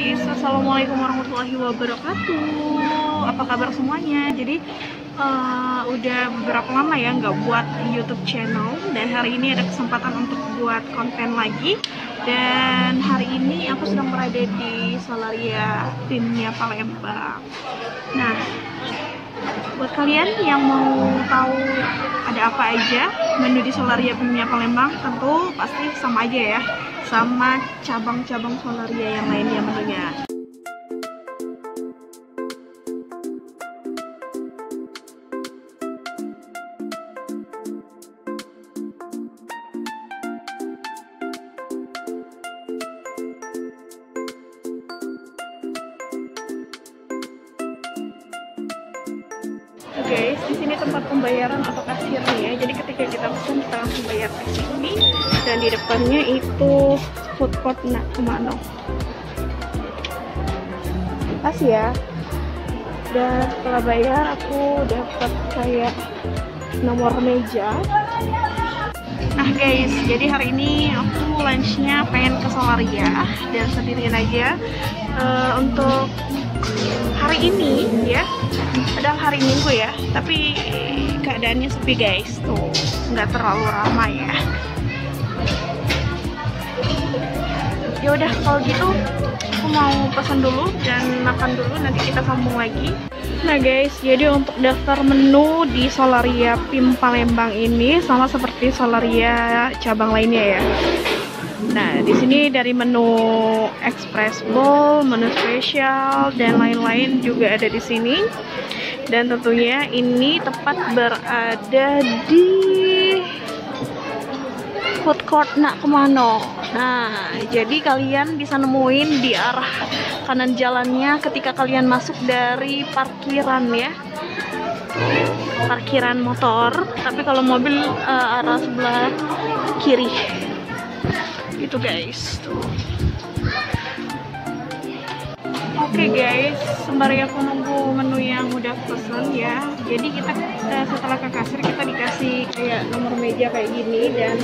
guys, assalamualaikum warahmatullahi wabarakatuh. Apa kabar semuanya? Jadi udah beberapa lama ya nggak buat YouTube channel, dan hari ini ada kesempatan untuk buat konten lagi. Dan hari ini aku sedang berada di Solaria Pimnya Palembang. Nah, buat kalian yang mau tahu ada apa aja menu di Solaria Pimnya Palembang, tentu pasti sama aja ya sama cabang-cabang Solaria yang lainnya menunya. Guys, di sini tempat pembayaran atau kasirnya ya. Jadi ketika kita pesan kita langsung bayar di sini, dan di depannya itu food court Nak Kemano. Kasih ya. Dan setelah bayar aku dapat kayak nomor meja. Nah guys, jadi hari ini aku lunchnya pengen ke Solaria dan sendirian aja. Untuk hari ini ya, padahal hari Minggu ya, tapi keadaannya sepi guys, tuh nggak terlalu ramai ya. Ya udah kalau gitu aku mau pesan dulu dan makan dulu, nanti kita sambung lagi. Nah guys, jadi untuk daftar menu di Solaria Pim Palembang ini sama seperti Solaria cabang lainnya ya. Nah, di sini dari menu express bowl, menu spesial, dan lain-lain juga ada di sini. Dan tentunya ini tepat berada di food court Nak Kemano. Nah, jadi kalian bisa nemuin di arah kanan jalannya ketika kalian masuk dari parkiran ya. Parkiran motor, tapi kalau mobil arah sebelah kiri. Itu guys tuh. Oke guys, sembari aku nunggu menu yang udah pesan ya, jadi kita setelah ke kasir kita dikasih kayak nomor meja kayak gini dan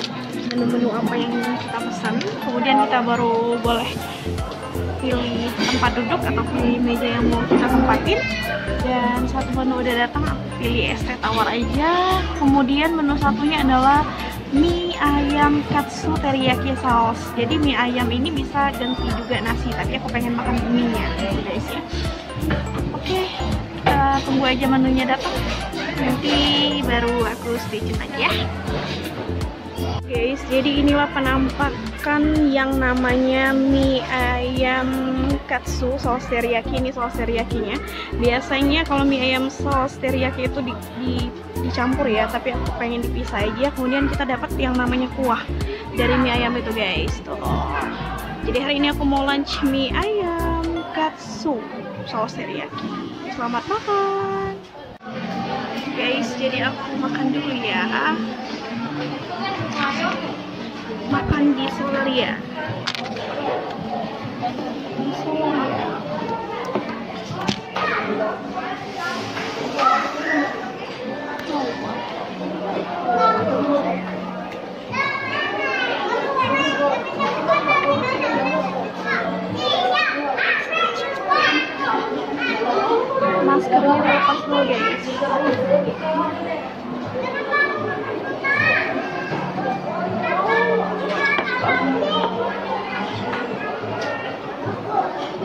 menu-menu apa yang kita pesan, kemudian kita baru boleh pilih tempat duduk atau pilih meja yang mau kita tempatin. Dan satu menu udah datang, aku pilih es teh tawar aja. Kemudian menu satunya adalah mie ayam katsu teriyaki saus. Jadi mie ayam ini bisa ganti juga nasi, tapi aku pengen makan mie-nya guys ya. Oke, kita tunggu aja menunya datang, nanti baru aku stay tune aja ya. Guys, jadi inilah penampakan yang namanya mie ayam katsu saus teriyaki. Ini saus teriyakinya. Biasanya kalau mie ayam saus teriyaki itu dicampur ya, tapi aku pengen dipisah aja. Kemudian kita dapat yang namanya kuah dari mie ayam itu guys tuh. Jadi hari ini aku mau lunch mie ayam katsu saus teriyaki. Selamat makan guys. Jadi aku makan dulu ya. Makan di Solaria. Di Solaria. Maskernya lepas dulu guys.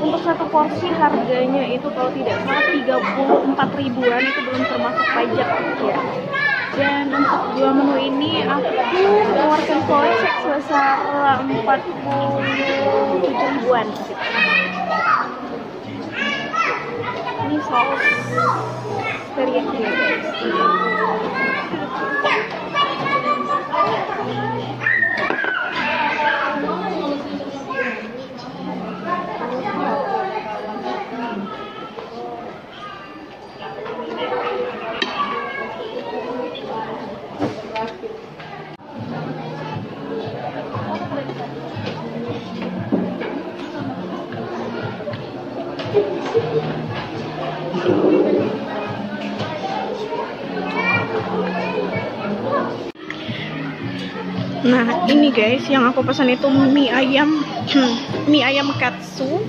Untuk satu porsi harganya itu kalau tidak salah 34 ribuan, itu belum termasuk pajak ya. Dan untuk dua menu ini aku mengeluarkan kocek sebesar 47 ribuan gitu. Ini saus teriyaki guys. Nah ini guys, yang aku pesan itu mie ayam mie ayam katsu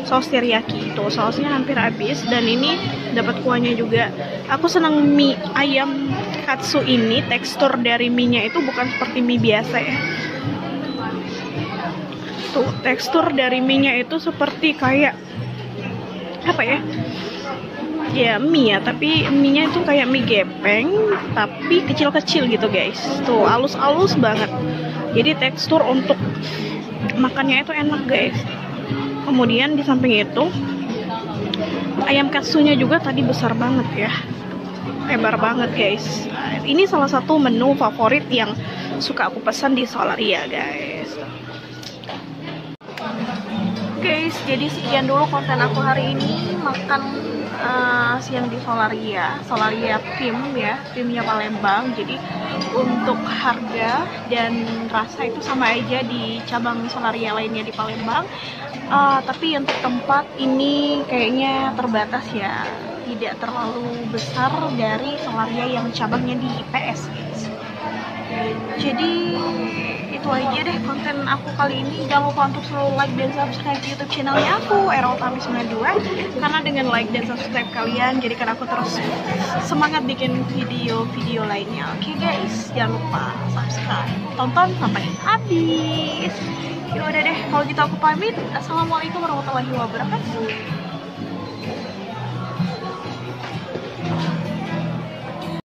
saus teriyaki. Itu sausnya hampir habis dan ini dapat kuahnya juga. Aku senang mie ayam katsu ini, tekstur dari mie-nya itu bukan seperti mie biasa ya. Tuh, tekstur dari mie-nya itu seperti kayak apa ya? Ya mie ya, tapi mie-nya itu kayak mie gepeng tapi kecil-kecil gitu guys. Tuh, halus-halus banget. Jadi tekstur untuk makannya itu enak guys. Kemudian di samping itu ayam katsunya juga tadi besar banget ya, lebar banget guys. Nah, ini salah satu menu favorit yang suka aku pesan di Solaria guys. Guys, jadi sekian dulu konten aku hari ini makan siang di Solaria Tim ya, timnya Palembang. Jadi untuk harga dan rasa itu sama aja di cabang Solaria lainnya di Palembang, tapi untuk tempat ini kayaknya terbatas ya, tidak terlalu besar dari Solaria yang cabangnya di IPS guys. Jadi itu aja deh konten aku kali ini. Jangan lupa untuk selalu like dan subscribe YouTube channelnya aku, Erotami92, karena dengan like dan subscribe kalian jadikan aku terus semangat bikin video-video lainnya. Oke guys, jangan lupa subscribe, tonton sampai habis. Ya udah deh, kalau gitu aku pamit. Assalamualaikum warahmatullahi wabarakatuh.